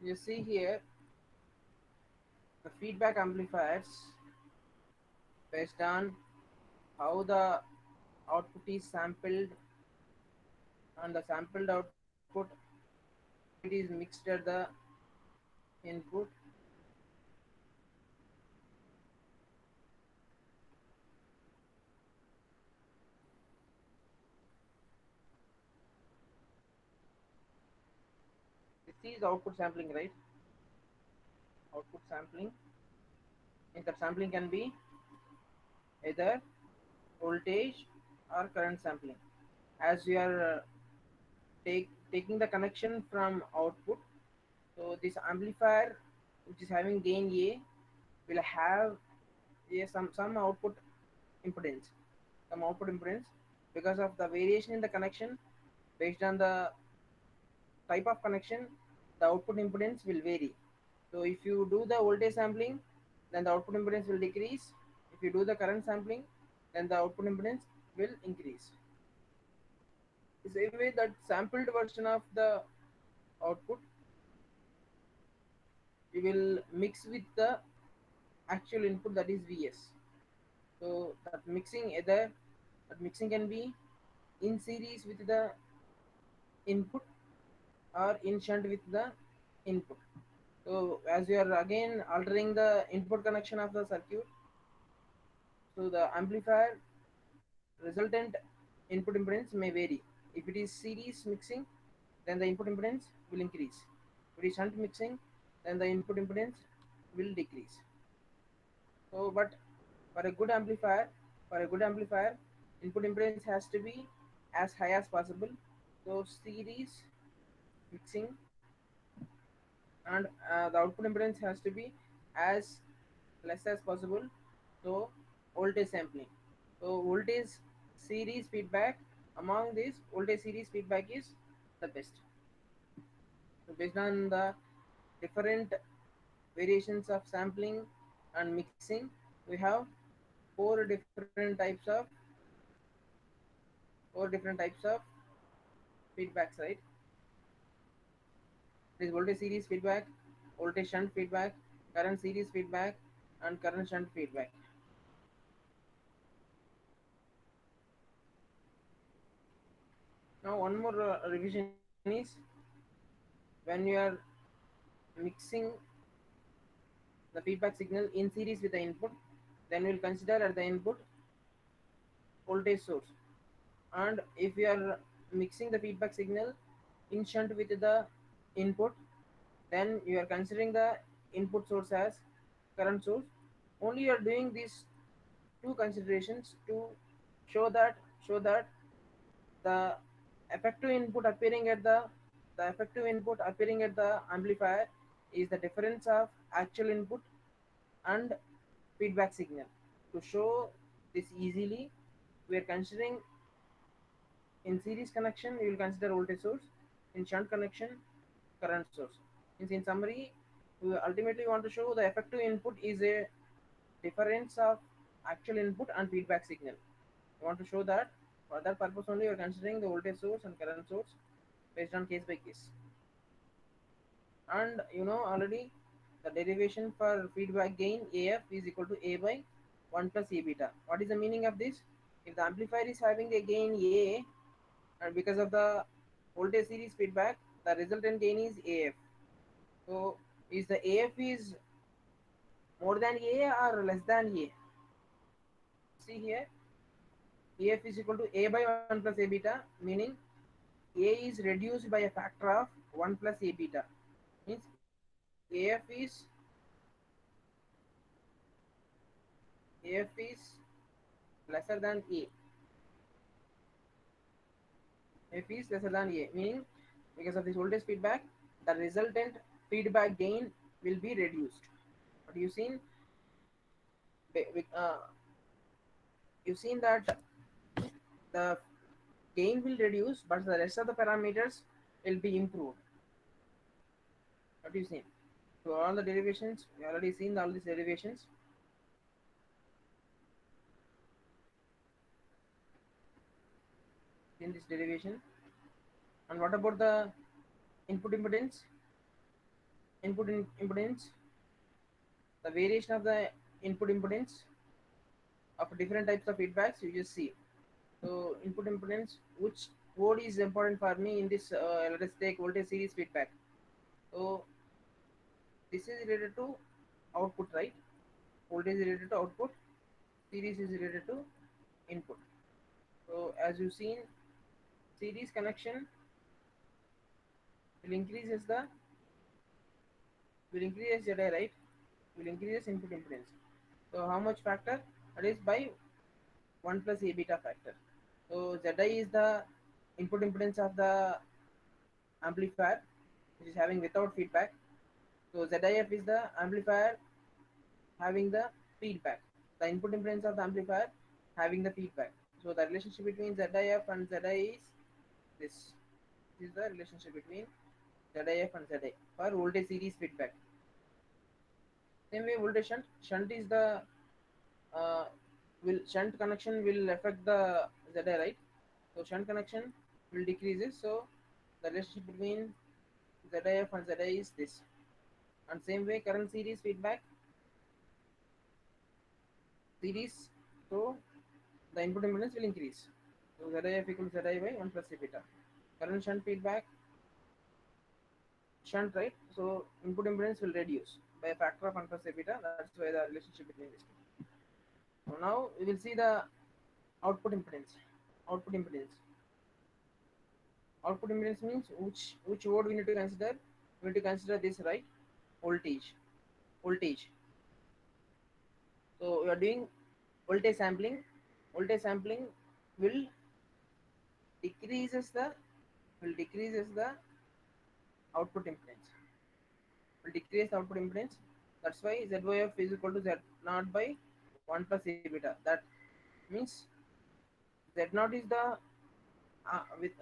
You see here the feedback amplifiers based on how the output is sampled, and the sampled output, how it is mixed at the input. This is output sampling, right? Output sampling means that sampling can be either voltage or current sampling. As we are taking the connection from output, so this amplifier which is having gain A will have some output impedance, because of the variation in the connection. Based on the type of connection, the output impedance will vary. So if you do the voltage sampling, then the output impedance will decrease. If you do the current sampling, then the output impedance will increase. The same way that sampled version of the output, we will mix with the actual input, that is Vs. So that mixing can be in series with the input or in shunt with the input. So as we are again altering the input connection of the circuit, so the amplifier resultant input impedance may vary. If it is series mixing, then the input impedance will increase. If it is shunt mixing, then the input impedance will decrease. So, but for a good amplifier, for a good amplifier, input impedance has to be as high as possible. So series mixing, and the output impedance has to be as less as possible. So voltage sampling. So voltage series feedback, among these voltage series feedback is the best. So based on the different variations of sampling and mixing, we have four different types of feedbacks, right? There is voltage series feedback, voltage shunt feedback, current series feedback, and current shunt feedback. Now one more revision is, when you are mixing the feedback signal in series with the input, then we will consider at the input voltage source. And if we are mixing the feedback signal in shunt with the input, then you are considering the input source as current source. Only you are doing these two considerations to show that the effective input appearing at the effective input appearing at the amplifier is the difference of actual input and feedback signal. To show this easily, we are considering in series connection we will consider voltage source, in shunt connection current source. Means in summary, we ultimately want to show the effective input is a difference of actual input and feedback signal. We want to show that. For that purpose only we are considering the voltage source and current source based on case by case. And you know already the derivation for feedback gain AF is equal to A by 1 plus A beta. What is the meaning of this? If the amplifier is having a gain A, and because of the voltage series feedback, the resultant gain is AF. So is the AF is more than A or less than A? See here, AF is equal to A by 1 plus A beta, meaning A is reduced by a factor of 1 plus A beta. Means AF is AF is lesser than A. AF is lesser than A, meaning because of this voltage feedback, the resultant feedback gain will be reduced. But uh, you've seen that the gain will reduce, but the rest of the parameters will be improved. What do you see? So all the derivations, we already seen all these derivations. In this derivation, and what about the input impedance? impedance, the variation of the input impedance of different types of feedbacks you just see. So input impedance, which word is important for me in this, let us take voltage series feedback. So this is related to output, right? Voltage is related to output, series is related to input. So as you've seen, series connection will increase as the will increase ZI, right? Will increase input impedance. So how much factor? That is by 1 plus A beta factor. So ZI is the input impedance of the amplifier, which is having without feedback. So ZIF is the amplifier having the feedback. The input impedance of the amplifier having the feedback. So the relationship between ZIF and ZI is this. This is the relationship between ZIF and ZI for voltage series feedback. Same way voltage shunt. Shunt is the uh, will shunt connection will affect the ZI, right? So shunt connection will decreases. So the relationship between ZIF and ZI is this. And same way current series feedback series. So the input impedance will increase. So ZIF equals ZI by 1 plus A beta. Current shunt feedback shunt, right? So input impedance will reduce by a factor of 1 plus A beta. That's why the relationship between these two. So now we will see the output impedance. Output impedance. Output impedance means which word we need to consider. We need to consider this, right? Voltage. Voltage. So we are doing voltage sampling. Voltage sampling will decreases the decreases the output impedance. Will decrease the output impedance. That's why ZYF is equal to Z naught by 1 plus A beta. That means Z naught is the with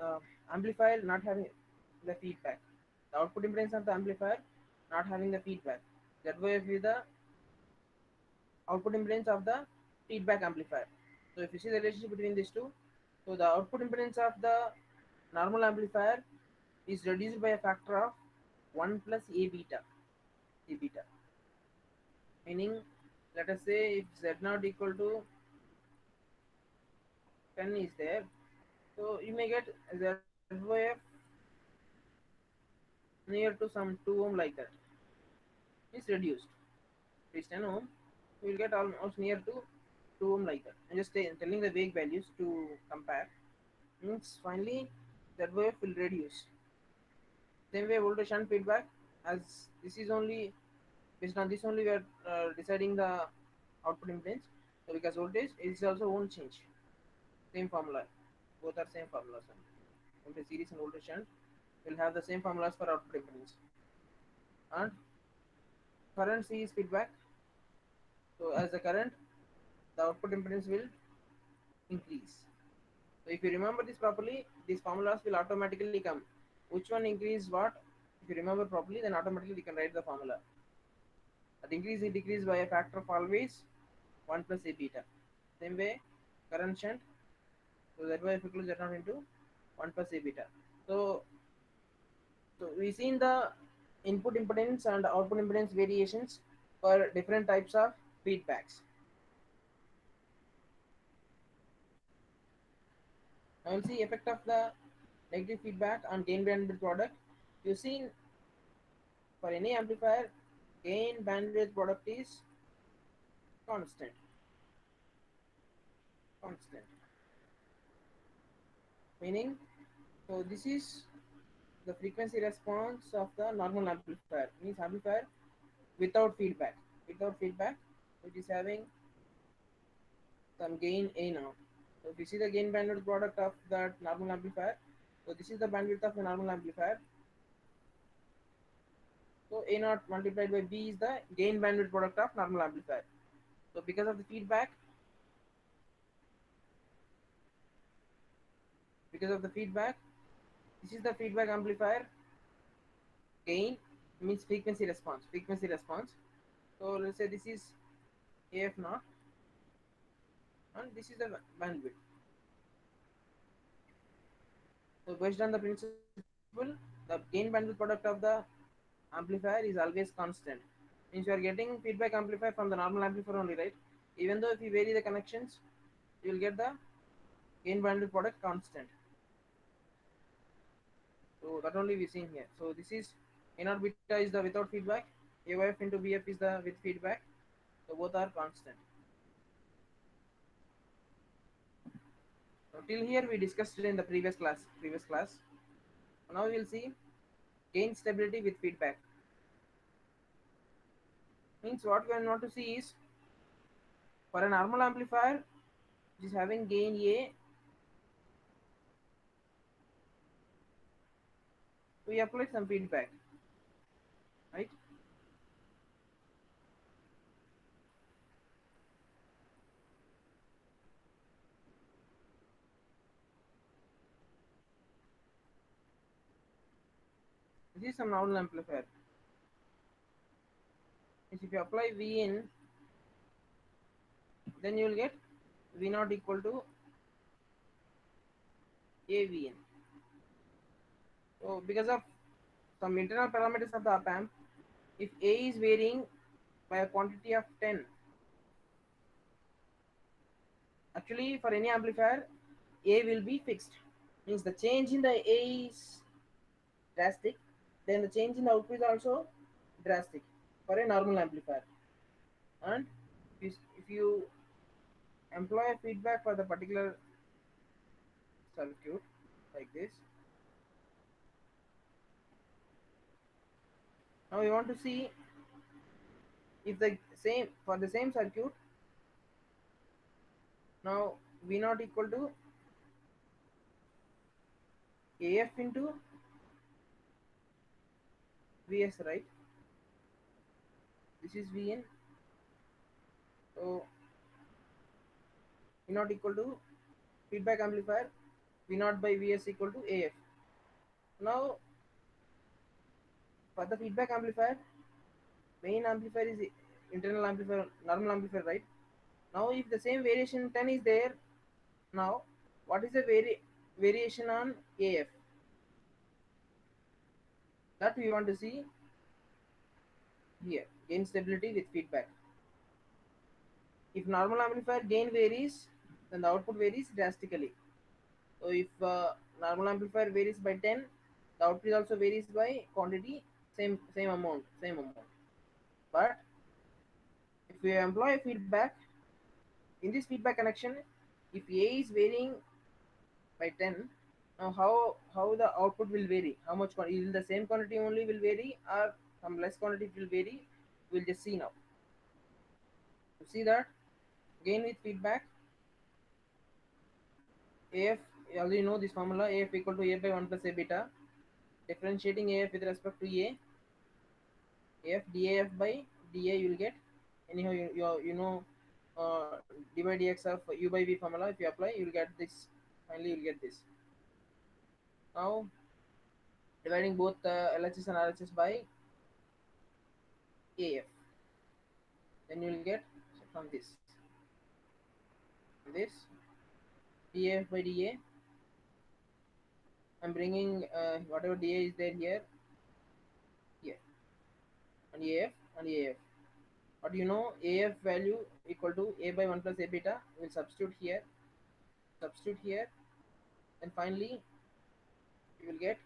amplifier not having the feedback. The output impedance of the amplifier not having the feedback. ZYF is the output impedance of the feedback amplifier. So if you see the relationship between these two, so the output impedance of the normal amplifier is reduced by a factor of 1 plus A beta. A beta. Meaning, let us say if Z naught equal to 10 is there, so you may get ZYF near to some 2 ohm like that. It's reduced. If it's 10 ohm, you will get almost near to 2 ohm like that. I'm just telling the vague values to compare. Means finally that wave will reduce. Same way voltage shunt feedback, as this is only based on this only we are deciding the output impedance. So because voltage is also won't change. Same formula. Both are same formulas. Voltage series and voltage shunt will have the same formulas for output impedance. And current series feedback. So as the current, the output impedance will increase. So if you remember this properly, these formulas will automatically come. Which one increase what? If you remember properly, then automatically we can write the formula. That increase is decrease by a factor of always 1 plus A beta. Same way, current shunt. So that way, if equal to Z naught into 1 plus A beta. So, so we seen the input impedance and output impedance variations for different types of feedbacks. Now we'll see effect of the negative feedback on gain bandwidth product. You seen for any amplifier, gain bandwidth product is constant. Constant. Meaning, so this is the frequency response of the normal amplifier. Means amplifier without feedback. Without feedback, which is having some gain A now. So if you see the gain bandwidth product of that normal amplifier, so this is the bandwidth of the normal amplifier. So A naught multiplied by B is the gain bandwidth product of normal amplifier. So because of the feedback, this is the feedback amplifier gain means frequency response. Frequency response. So let's say this is AF naught and this is the bandwidth. So based on the principle, the gain bandwidth product of the amplifier is always constant. Means you are getting feedback amplifier from the normal amplifier only, right? Even though if you vary the connections, you will get the gain bandwidth product constant. So that only we seen here. So this is A naught beta is the without feedback, AF into BF is the with feedback. So both are constant. So till here we discussed it in the previous class. Now we will see gain stability with feedback. Means what we want to see is for a normal amplifier which is having gain A, we apply some feedback, right? This is some normal amplifier. Means if you apply V in, then you will get V naught equal to AVN. So because of some internal parameters of the op amp, if A is varying by a quantity of 10, actually for any amplifier, A will be fixed. Means the change in the A is drastic, then the change in the output is also drastic for a normal amplifier. And if you employ a feedback for the particular circuit like this, now we want to see if the same for the same circuit, now V naught equal to AF into Vs, right? This is Vn. So V naught equal to feedback amplifier V naught by Vs equal to AF. Now for the feedback amplifier, main amplifier is internal amplifier, normal amplifier, right? Now if the same variation 10 is there, now what is the variation on AF? That we want to see here. Gain stability with feedback. If normal amplifier gain varies, then the output varies drastically. So if normal amplifier varies by 10, the output also varies by quantity, same amount. But if we employ feedback, in this feedback connection, if A is varying by 10, now how the output will vary? How much will the same quantity only will vary, or some less quantity will vary? We'll just see now. To see that, gain with feedback, AF, you already know this formula, AF equal to A by 1 plus A beta. Differentiating AF with respect to AF DAF by DA you will get. Anyhow, you know d by dx of u by v formula. If you apply, you will get this. Finally, you will get this. Now, dividing both LHS and RHS by AF, then you will get from this DAF by DA. I'm bringing whatever DA is there here, and AF and AF. But you know AF value equal to A by 1 plus A beta. We'll substitute here, and finally you will get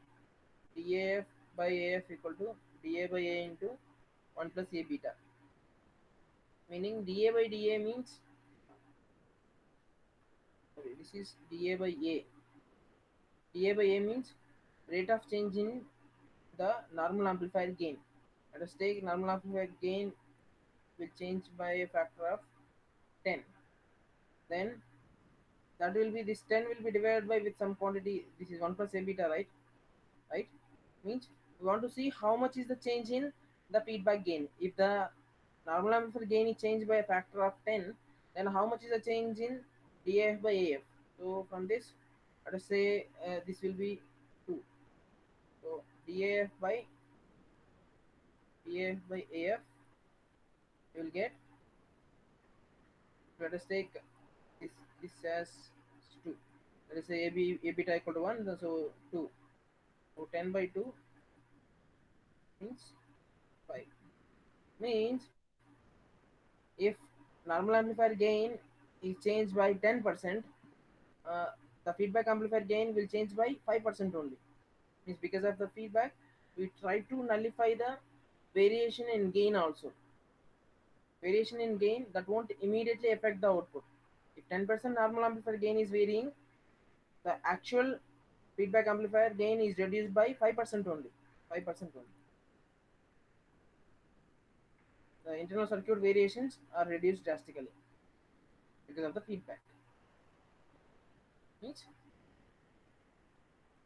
DAF by AF equal to DA by A into 1 plus A beta. Meaning DA by DA means, sorry, this is DA by A. DA by A means rate of change in the normal amplifier gain. Let us take normal amplifier gain will change by a factor of 10. Then that will be, this 10 will be divided by with some quantity. This is 1 plus A beta, right? Means we want to see how much is the change in the feedback gain. If the normal amplifier gain is changed by a factor of 10, then how much is the change in DAF by AF? So from this, let us say this will be 2. So DAF by AF, you will get, let us take this as 2. Let us say A beta equal to 1, so 2. So 10 by 2 means Means if normal amplifier gain is changed by 10%, uh, the feedback amplifier gain will change by 5% only. Means because of the feedback, we try to nullify the variation in gain also. Variation in gain that won't immediately affect the output. If 10% normal amplifier gain is varying, the actual feedback amplifier gain is reduced by 5% only. 5% only. The internal circuit variations are reduced drastically because of the feedback. Means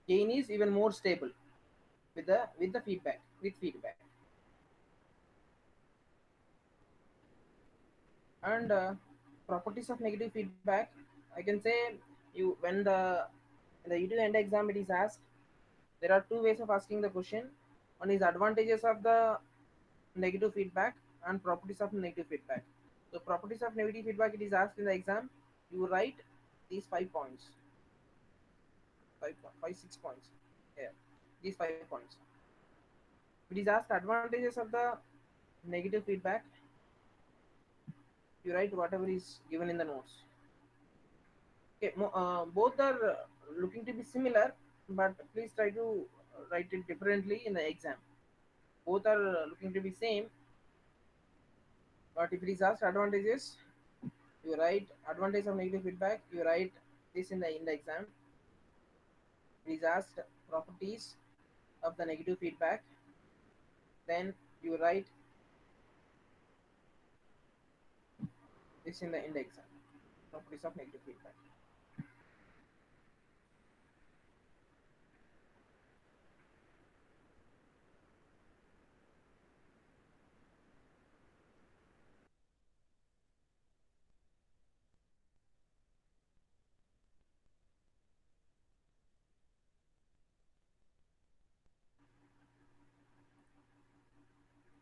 gain is even more stable with the feedback with feedback. And properties of negative feedback, I can say, you when the in the YouTube end exam it is asked, there are two ways of asking the question. One is advantages of the negative feedback and properties of negative feedback. So properties of negative feedback, it is asked in the exam, you write these 5 points, 6 points here, these 5 points. It is asked advantages of the negative feedback, you write whatever is given in the notes. Okay, both are looking to be similar, but please try to write it differently in the exam. Both are looking to be same, but if it is asked advantages, you write advantage of negative feedback. You write this in the exam. It is asked properties of the negative feedback. Then you write this in the exam. Properties of negative feedback.